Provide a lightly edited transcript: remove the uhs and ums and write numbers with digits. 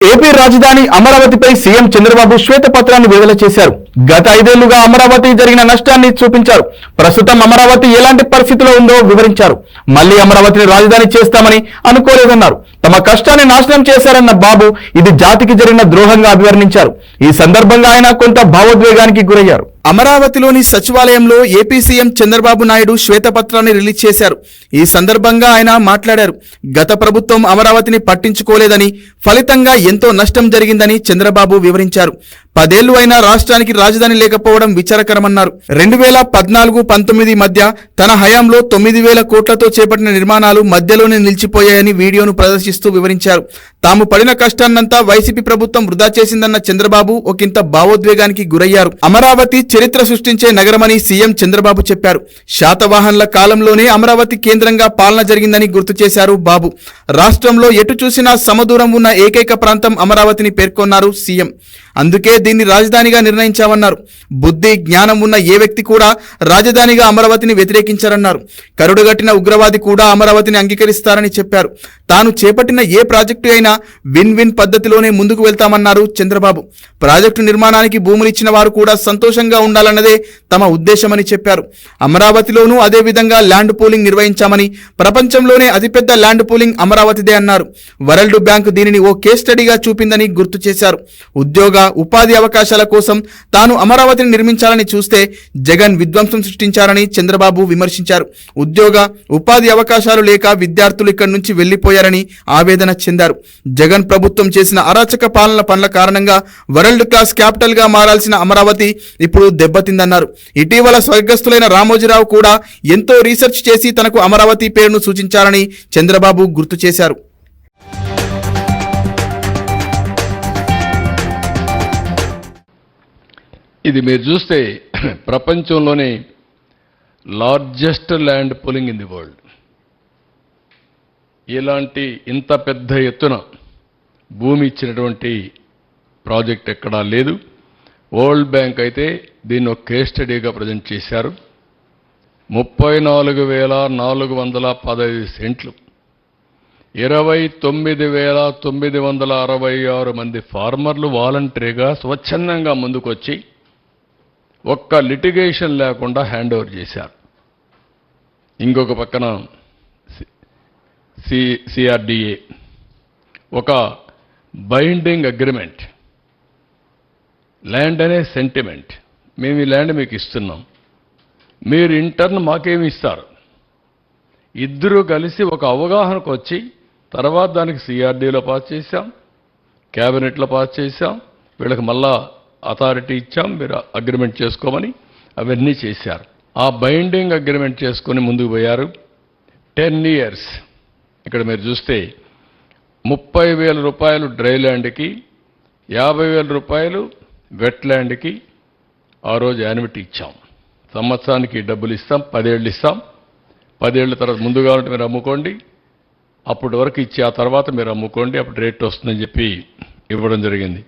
AP రాజధాని అమరావతిపై CM Chandrababu శ్వేతపత్రాన్ని విడుదల చేశారు. గత 5 ఏళ్లుగా అమరావతి జరిగిన నష్టాన్ని చూపించారు. ప్రస్తుతం అమరావతి ఎలాంటి పరిస్థితిలో ఉందో వివరించారు. మళ్లీ అమరావతిని రాజధాని చేస్తామని అనుకోలేదన్నారు. తమ కష్టాన్ని నాశనం చేశారన్న బాబు ఇది జాతికి జరిగిన ద్రోహంగా అభివర్ణించారు. ఈ సందర్భంగా ఆయన కొంత భావోద్వేగానికి గురయ్యారు. అమరావతిలోని సచివాలయంలో ఏపీ సీఎం చంద్రబాబు నాయుడు శ్వేతపత్రాన్ని రిలీజ్ చేశారు. ఈ సందర్భంగా ఆయన మాట్లాడారు. గత ప్రభుత్వం అమరావతిని పట్టించుకోలేదని, ఫలితంగా ఎంతో నష్టం జరిగిందని చంద్రబాబు వివరించారు. 10 ఏళ్లు అయినా రాష్ట్రానికి రాజధాని లేకపోవడం విచారకరమన్నారు. 2014-19 మధ్య తన హయాంలో 9,000 కోట్లతో చేపట్టిన నిర్మాణాలు మధ్యలోనే నిలిచిపోయాయని వీడియోను ప్రదర్శిస్తూ వివరించారు. తాము పడిన కష్టాన్నంతా వైసీపీ ప్రభుత్వం వృధా చేసిందన్న చంద్రబాబు ఒకంత భావోద్వేగానికి గురయ్యారు. అమరావతి చరిత్ర సృష్టించే నగరమని సీఎం చంద్రబాబు చెప్పారు. శాతవాహనుల కాలంలోనే అమరావతి కేంద్రంగా పాలన జరిగిందని గుర్తు చేశారు బాబు. రాష్ట్రంలో ఎటు చూసినా సమదూరం ఉన్న ఏకైక ప్రాంతం అమరావతిని పేర్కొన్నారు సీఎం. అందుకే దీన్ని రాజధానిగా నిర్ణయించామన్నారు. బుద్ధి జ్ఞానం ఉన్న ఏ వ్యక్తి కూడా రాజధానిగా అమరావతిని వ్యతిరేకించారన్నారు. కరుడుగట్టిన ఉగ్రవాది కూడా అమరావతిని అంగీకరిస్తారని చెప్పారు. తాను చేపట్టిన ఏ ప్రాజెక్టు అయినా విన్ విన్ పద్ధతిలోనే ముందుకు వెళ్తామన్నారు చంద్రబాబు. ప్రాజెక్టు నిర్మాణానికి భూములు ఇచ్చిన వారు కూడా సంతోషంగా ఉండాలన్నదే తమ ఉద్దేశమని చెప్పారు. అమరావతిలోనూ అదే విధంగా ల్యాండ్ పూలింగ్ నిర్వహించామని, ప్రపంచంలోనే అతిపెద్ద ల్యాండ్ పూలింగ్ అమరావతిదే అన్నారు. వరల్డ్ బ్యాంక్ దీనిని ఓ కేస్ స్టడీగా చూపిందని గుర్తు చేశారు. ఉద్యోగ ఉపాధి అవకాశాల కోసం తాను అమరావతిని నిర్మించాలని చూస్తే జగన్ విధ్వంసం సృష్టించారని చంద్రబాబు విమర్శించారు. ఉద్యోగ ఉపాధి అవకాశాలు లేక విద్యార్థులు ఇక్కడి నుంచి వెళ్లిపోయారని ఆవేదన చెందారు. జగన్ ప్రభుత్వం చేసిన అరాచక పాలన పనుల కారణంగా వరల్డ్ క్లాస్ క్యాపిటల్ గా మారాల్సిన అమరావతి ఇప్పుడు దెబ్బతిందన్నారు. ఇటీవల స్వర్గస్థులైన రామోజీరావు కూడా ఎంతో రీసెర్చ్ చేసి తనకు అమరావతి పేరును సూచించారని చంద్రబాబు గుర్తు చేశారు. ఇది మీరు చూస్తే ప్రపంచంలోనే largest land pooling in the world. ఇలాంటి ఇంత పెద్ద ఎత్తున భూమి ఇచ్చినటువంటి ప్రాజెక్ట్ ఎక్కడా లేదు. వరల్డ్ బ్యాంక్ అయితే దీన్ని ఒక కేస్ స్టడీగా ప్రజెంట్ చేశారు. 34,415 సెంట్లు, 29,966 మంది ఫార్మర్లు వాలంటరీగా స్వచ్ఛందంగా ముందుకొచ్చి ఒక్క లిటిగేషన్ లేకుండా హ్యాండ్ ఓవర్ చేశారు. ఇంకొక పక్కన సిఆర్డిఏ ఒక బైండింగ్ అగ్రిమెంట్. ల్యాండ్ అనే సెంటిమెంట్, మేము ఈ ల్యాండ్ మీకు ఇస్తున్నాం, మీరు ఇంటర్న్ మాకేమి ఇస్తారు. ఇద్దరూ కలిసి ఒక అవగాహనకు వచ్చి తర్వాత దానికి సిఆర్డీలో పాస్ చేశాం, క్యాబినెట్లో పాస్ చేశాం, వీళ్ళకి మళ్ళా అథారిటీ ఇచ్చాం, మీరు అగ్రిమెంట్ చేసుకోమని అవన్నీ చేశారు. ఆ బైండింగ్ అగ్రిమెంట్ చేసుకొని ముందుకు పోయారు. 10 years ఇక్కడ మీరు చూస్తే 30,000 రూపాయలు డ్రై ల్యాండ్కి, 50,000 రూపాయలు వెట్ ల్యాండ్కి ఆ రోజు యాన్యుటీ ఇచ్చాం. సంవత్సరానికి డబ్బులు ఇస్తాం, 10 ఏళ్ళు ఇస్తాం. 10 ఏళ్ళ తర్వాత ముందు కావాలంటే మీరు అమ్ముకోండి, అప్పటి వరకు ఇచ్చి ఆ తర్వాత మీరు అమ్ముకోండి, అప్పుడు రేట్ వస్తుందని చెప్పి ఇవ్వడం జరిగింది.